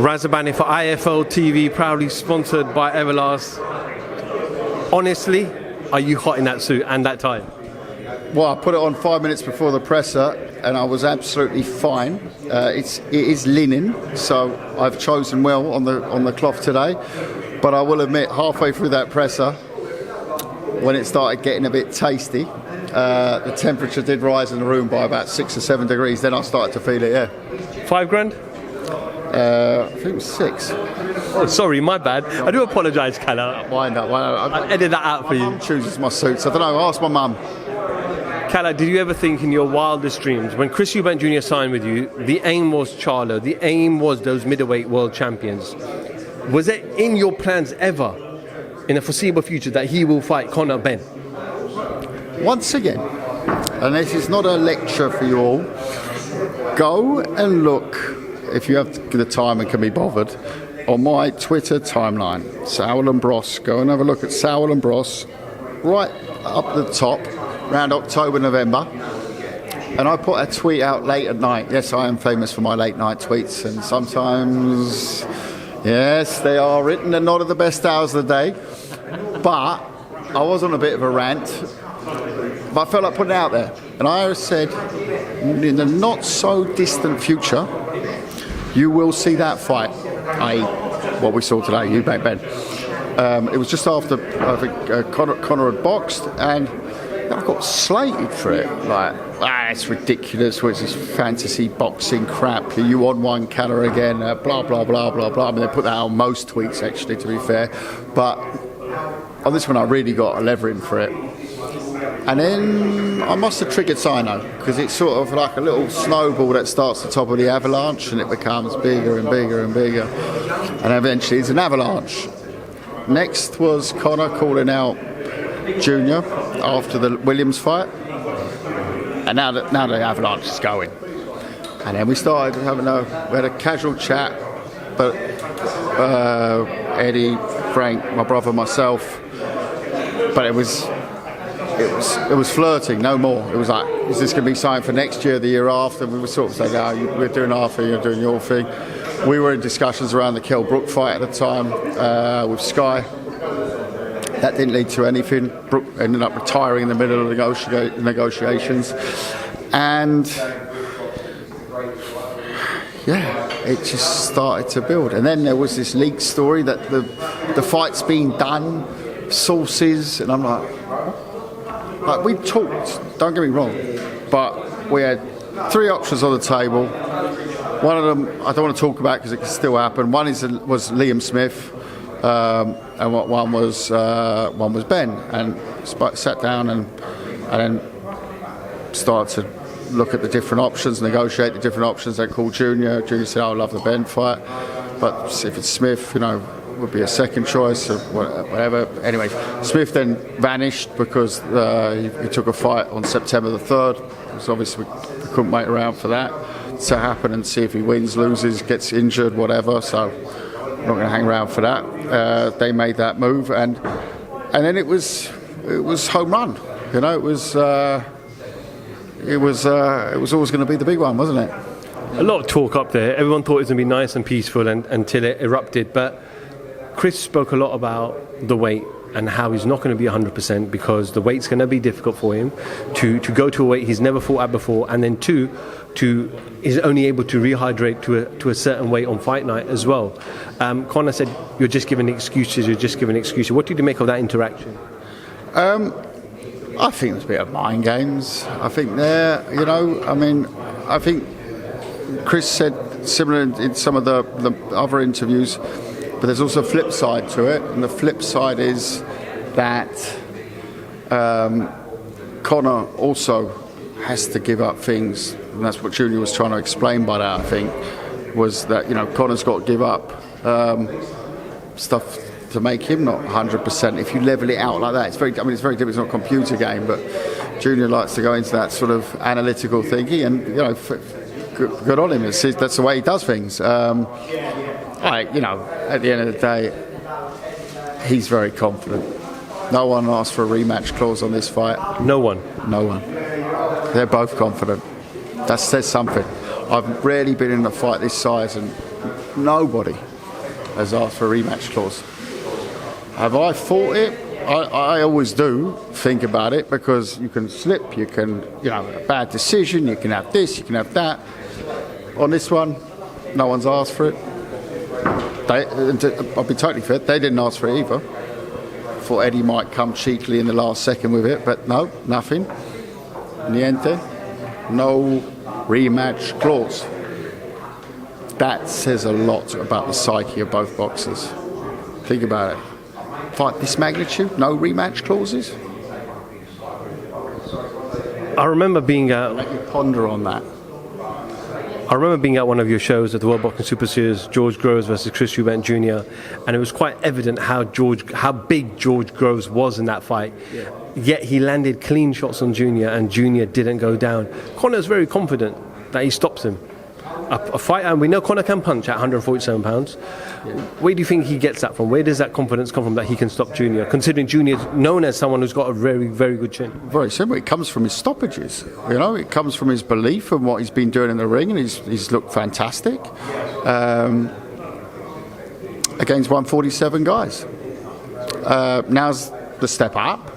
Razabani for IFL TV, proudly sponsored by Everlast. Honestly, are you hot in that suit and that tie? Well, I put it on 5 minutes before the presser, and I was absolutely fine. It is linen, so I've chosen well on the cloth today. But I will admit, halfway through that presser, when it started getting a bit tasty, the temperature did rise in the room by about 6 or 7 degrees. Then I started to feel it. Yeah. £5,000? I think it was 6. Oh, sorry, my bad. I do apologise, Kalle. Wind up. I'll edit that out for you. My mum chooses my suits. I don't know. Ask my mum. Kalle, did you ever think in your wildest dreams, when Chris Eubank Jr. signed with you, the aim was Charlo, the aim was those middleweight world champions? Was it in your plans ever, in the foreseeable future, that he will fight Conor Benn? Once again, and this is not a lecture for you all, go and look, if you have the time and can be bothered, on my Twitter timeline, Sauerland Bros. Go and have a look at Sauerland Bros. Right up the top, around October, November. And I put a tweet out late at night. Yes, I am famous for my late night tweets, and sometimes, yes, they are written and not at the best hours of the day. But I was on a bit of a rant, but I felt like putting it out there. And I said, in the not so distant future, you will see that fight, i.e. what we saw today, Eubank-Benn. It was just after I think Conor had boxed, and I got slated for it. Like, it's ridiculous. What's this fantasy boxing crap? Are you on one, Kalle again? Blah, blah, blah, blah, blah. I mean, they put that out on most tweets, actually, to be fair. But on this one, I really got a levering for it. And then I must have triggered Sino, because it's sort of like a little snowball that starts at the top of the avalanche, and it becomes bigger and bigger and bigger. And eventually it's an avalanche. Next was Conor calling out Junior after the Williams fight. And now the avalanche is going. And then we started having we had a casual chat, but Eddie, Frank, my brother, myself, but it was flirting, no more. It was like, is this going to be something for next year, the year after? We were sort of saying, we're doing our thing, you're doing your thing. We were in discussions around the Kell Brook fight at the time with Sky. That didn't lead to anything. Brook ended up retiring in the middle of the negotiations. And yeah, it just started to build. And then there was this leak story that the fight's been done, sources, and I'm like we talked, don't get me wrong, but we had 3 options on the table. One of them I don't want to talk about because it can still happen. One was Liam Smith, and one was Ben. And sat down and then started to look at the different options, negotiate the different options. They called Junior. Junior said, I love the Ben fight, but if it's Smith, would be a second choice or whatever. Anyway, Smith then vanished because he took a fight on September the 3rd. So obviously we couldn't wait around for that to happen and see if he wins, loses, gets injured, whatever. So I'm not going to hang around for that. They made that move, and then it was home run. It was always going to be the big one, wasn't it? A lot of talk up there. Everyone thought it was going to be nice and peaceful until it erupted. But Chris spoke a lot about the weight and how he's not going to be 100% because the weight's going to be difficult for him to go to a weight he's never fought at before, and then is only able to rehydrate to a certain weight on fight night as well. Conor said, you're just giving excuses. What did you make of that interaction? I think it's a bit of mind games. I think I think Chris said similar in some of the other interviews, but there's also a flip side to it, and the flip side is that Conor also has to give up things, and that's what Junior was trying to explain by that, I think, was that Conor's got to give up stuff to make him not 100%. If you level it out like that, it's very difficult. It's not a computer game, but Junior likes to go into that sort of analytical thinking, and good on him. That's the way he does things. At the end of the day, he's very confident. No one asked for a rematch clause on this fight. No one. They're both confident. That says something. I've rarely been in a fight this size and Nobody has asked for a rematch clause. Have I fought it? I always do think about it, because you can slip, you can, a bad decision, you can have this, you can have that. On this one, no one's asked for it. I'll be totally fair, they didn't ask for it either. Thought Eddie might come cheekily in the last second with it, but no, nothing. Niente. No rematch clause. That says a lot about the psyche of both boxers. Think about it. Fight this magnitude, no rematch clauses? I remember being at... Let you ponder on that. I remember being at one of your shows at the World Boxing Super Series, George Groves versus Chris Eubank Jr., and it was quite evident how big George Groves was in that fight. Yeah. Yet he landed clean shots on Jr., and Jr. didn't go down. Conor's very confident that he stops him. A fighter, and we know Conor can punch at 147 pounds. Yeah. Where do you think he gets that from? Where does that confidence come from that he can stop Jr., considering Jr. is known as someone who's got a very, very good chin? Very simple. It comes from his stoppages. It comes from his belief and what he's been doing in the ring, and he's looked fantastic against 147 guys. Now's the step up.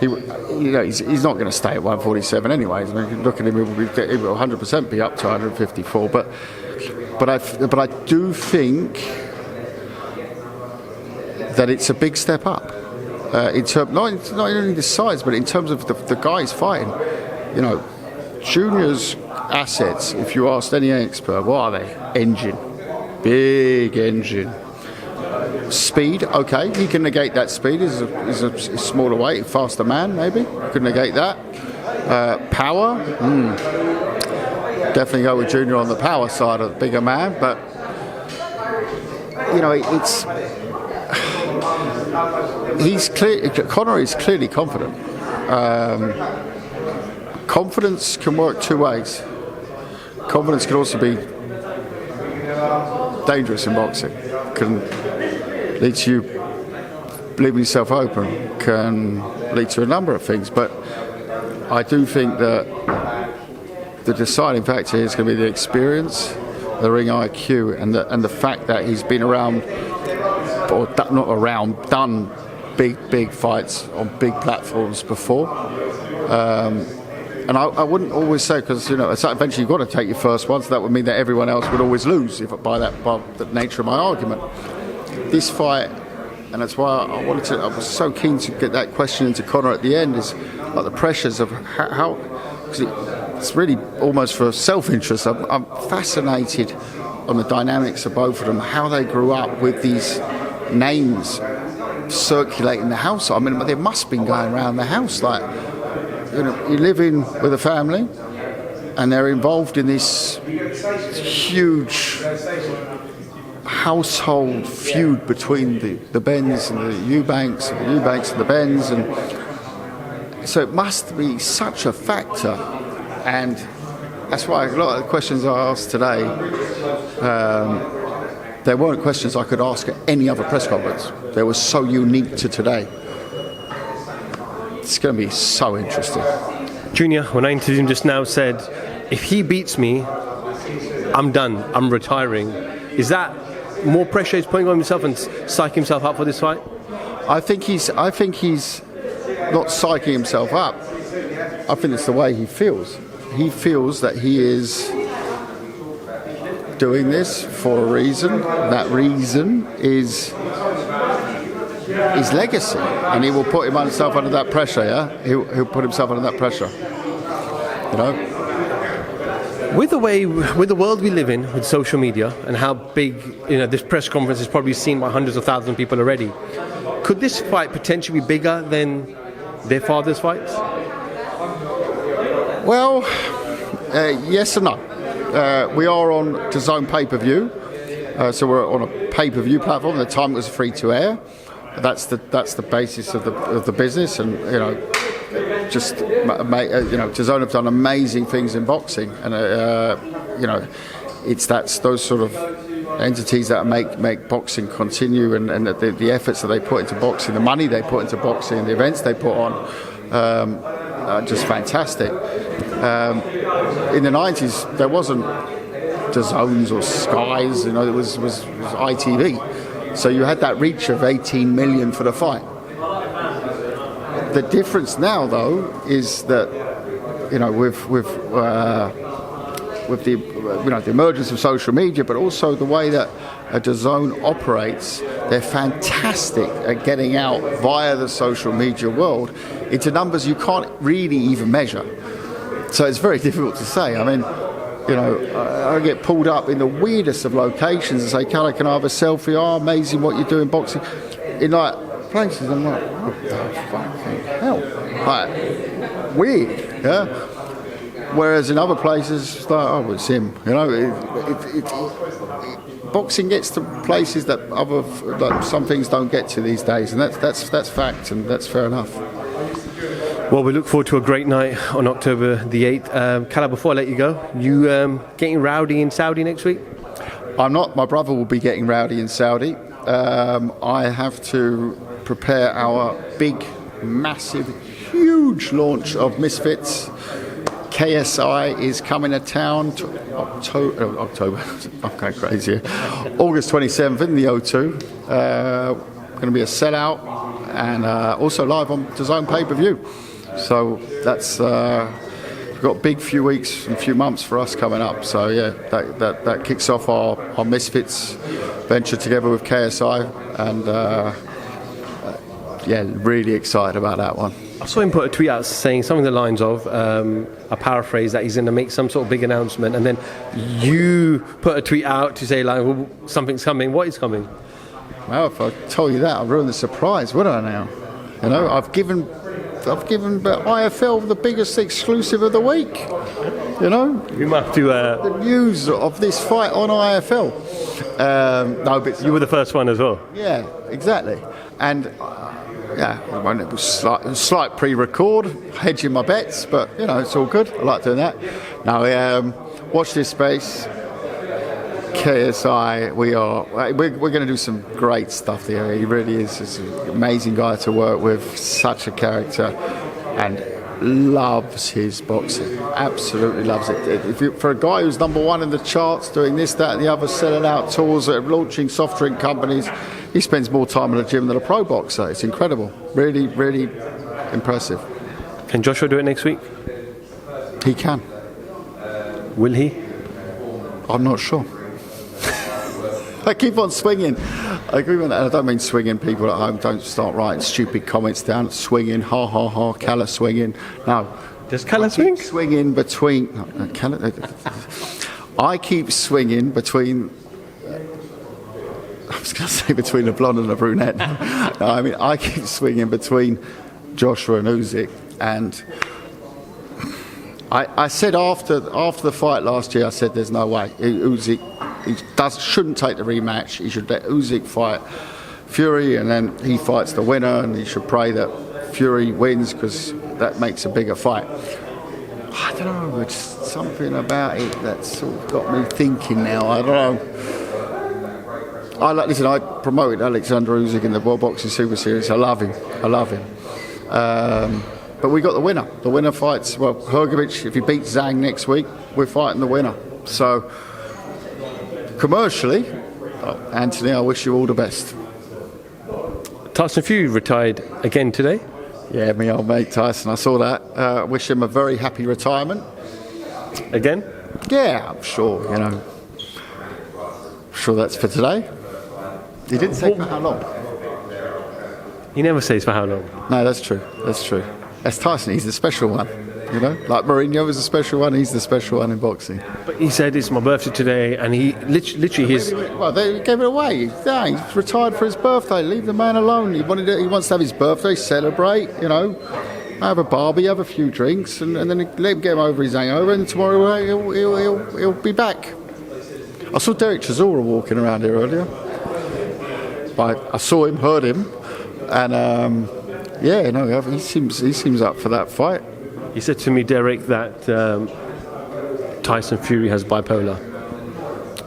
He's not going to stay at 147 anyways. I mean, look at him; he will 100% be up to 154. But I do think that it's a big step up in terms not only the size, but in terms of the guys fighting. Junior's assets. If you asked any expert, what are they? Engine, big engine. Speed, okay, he can negate that speed. He's a smaller weight, faster man, maybe. Could negate that. Power, definitely go with Junior on the power side of the bigger man, but Conor is clearly confident. Confidence can work two ways. Confidence can also be dangerous in boxing. Can lead to you leaving yourself open, can lead to a number of things, but I do think that the deciding factor here is going to be the experience, the ring IQ, and the fact that he's been around, or not around, done big fights on big platforms before. And I wouldn't always say, because eventually you've got to take your first one, so that would mean that everyone else would always lose by the nature of my argument. This fight, and that's why I was so keen to get that question into Conor at the end, is like the pressures of how because it's really almost for self-interest. I'm fascinated on the dynamics of both of them, how they grew up with these names circulating the house. I mean, there must have been going around the house, like, you live in with a family and they're involved in this huge household feud between the Benns and the Eubanks, and the Eubanks and the Benns, and so it must be such a factor. And that's why a lot of the questions I asked today, there weren't questions I could ask at any other press conference. They were so unique to today. It's going to be so interesting. Junior, when I interviewed him just now, said, if he beats me, I'm done, I'm retiring. Is that more pressure he's putting on himself and psyching himself up for this fight? I think he's not psyching himself up. I think it's the way he feels. He feels that he is doing this for a reason. That reason is his legacy, and he will put himself under that pressure. Yeah, he'll put himself under that pressure. With the world we live in, with social media and how big, this press conference is probably seen by hundreds of thousands of people already, could this fight potentially be bigger than their father's fights? Well, yes and no. We are on DAZN pay-per-view, so we're on a pay-per-view platform. At the time it was free to air. That's the basis of the business, and just DAZN have done amazing things in boxing, and it's those sort of entities that make boxing continue, and the efforts that they put into boxing, the money they put into boxing, and the events they put on, are just fantastic. In the 90s, there wasn't DAZNs or Skies, you know, it was ITV. So you had that reach of 18 million for the fight. The difference now, though, is that, you know, with the the emergence of social media, but also the way that DAZN operates, they're fantastic at getting out via the social media world into numbers you can't really even measure. So it's very difficult to say. I mean, you know, I get pulled up in the weirdest of locations and say, Kalle, can I have a selfie? Oh, amazing what you do in boxing. In like places, I'm like, what the fucking hell? Like, weird, yeah? Whereas in other places, it's like, oh, it's him. You know, boxing gets to places that some things don't get to these days, and that's fact, and that's fair enough. Well, we look forward to a great night on October the 8th. Kalle, before I let you go, you getting rowdy in Saudi next week? I'm not. My brother will be getting rowdy in Saudi. I have to prepare our big, massive, huge launch of Misfits. KSI is coming to town October. I'm going crazy here. August 27th in the O2. Going to be a sellout, and also live on DAZN pay-per-view. So that's we've got a big few weeks and few months for us coming up. So yeah, that kicks off our Misfits venture together with KSI, and yeah, really excited about that one. I saw him put a tweet out saying something along the lines of, a paraphrase, that he's going to make some sort of big announcement, and then you put a tweet out to say, like, well, something's coming. What is coming? Well, if I told you that, I'd ruin the surprise, would I now? You know, I've given IFL the biggest exclusive of the week. You know? We might have to... the news of this fight on IFL. No, but... You were the first one as well. Yeah, exactly. And... yeah, it was slight pre-record, hedging my bets, but you know, it's all good. I like doing that. Now, watch this space. KSI, we're going to do some great stuff there. He really is. He's an amazing guy to work with, such a character, and loves his boxing. Absolutely loves it. For a guy who's number one in the charts, doing this, that, and the other, selling out tours, launching soft drink companies, he spends more time in the gym than a pro boxer. It's incredible. Really, really impressive. Can Joshua do it next week? He can. Will he? I'm not sure. I keep on swinging. I agree with that. I don't mean swinging people at home. Don't start writing stupid comments down. Swinging, ha ha ha, Kalle swinging. No. Does Kalle swing? Swinging between... No, Kalle, I keep swinging between... I was going to say between a blonde and a brunette. No, I mean, I keep swinging between Joshua and Usyk, and I said after the fight last year, I said there's no way Usyk shouldn't take the rematch. He should let Usyk fight Fury, and then he fights the winner, and he should pray that Fury wins because that makes a bigger fight. I don't know, it's something about it that's sort of got me thinking now. I don't know. I promoted Alexander Usyk in the World Boxing Super Series. I love him. But we got the winner. The winner fights, well, Hrgovic, if he beats Zhang next week, we're fighting the winner. So, commercially, Anthony, I wish you all the best. Tyson Fury retired again today? Yeah, me old mate Tyson, I saw that. Wish him a very happy retirement. Again? Yeah, I'm sure, you know. I'm sure that's for today. He didn't say for how long. He never says for how long. No, that's true. That's Tyson. He's the special one. You know, like Mourinho was the special one. He's the special one in boxing. But he said it's my birthday today, and he literally his. Well, they gave it away. Yeah, he's retired for his birthday. Leave the man alone. He wants to have his birthday, celebrate. You know, have a barbie, have a few drinks, and then let him get him over his hangover. And tomorrow he'll be back. I saw Derek Chisora walking around here earlier. I saw him, heard him, and yeah, no, he seems up for that fight. He said to me, Derek, that Tyson Fury has bipolar.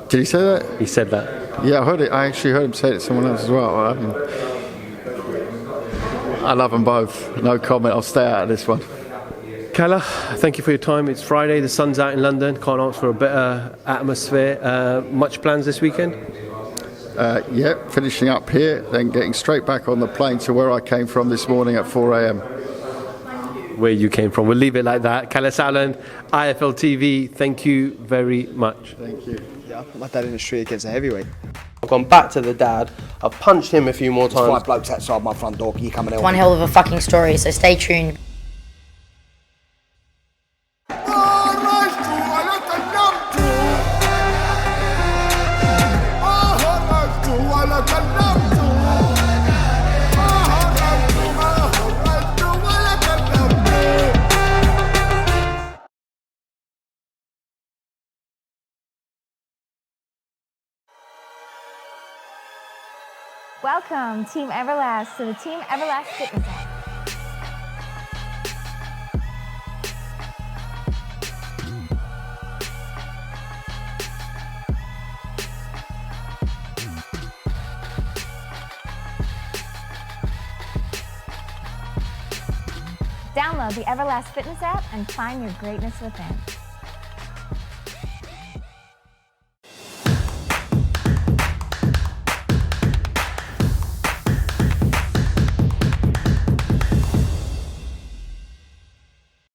Did he say that? He said that. Yeah, I heard it. I actually heard him say it to someone else as well. I love them both. No comment. I'll stay out of this one. Kalle, thank you for your time. It's Friday, the sun's out in London. Can't ask for a better atmosphere. Much plans this weekend? Yeah, finishing up here, then getting straight back on the plane to where I came from this morning at 4 a.m. Where you came from. We'll leave it like that. Kalle Sauerland, IFL TV, thank you very much. Thank you. Yeah, I put my dad in the street against a heavyweight. I've gone back to the dad, I've punched him a few more There's times. 5 blokes outside my front door, can you come and help One me? hell of a fucking story, so stay tuned. Welcome, Team Everlast, to the Team Everlast Fitness app. Download the Everlast Fitness app and find your greatness within.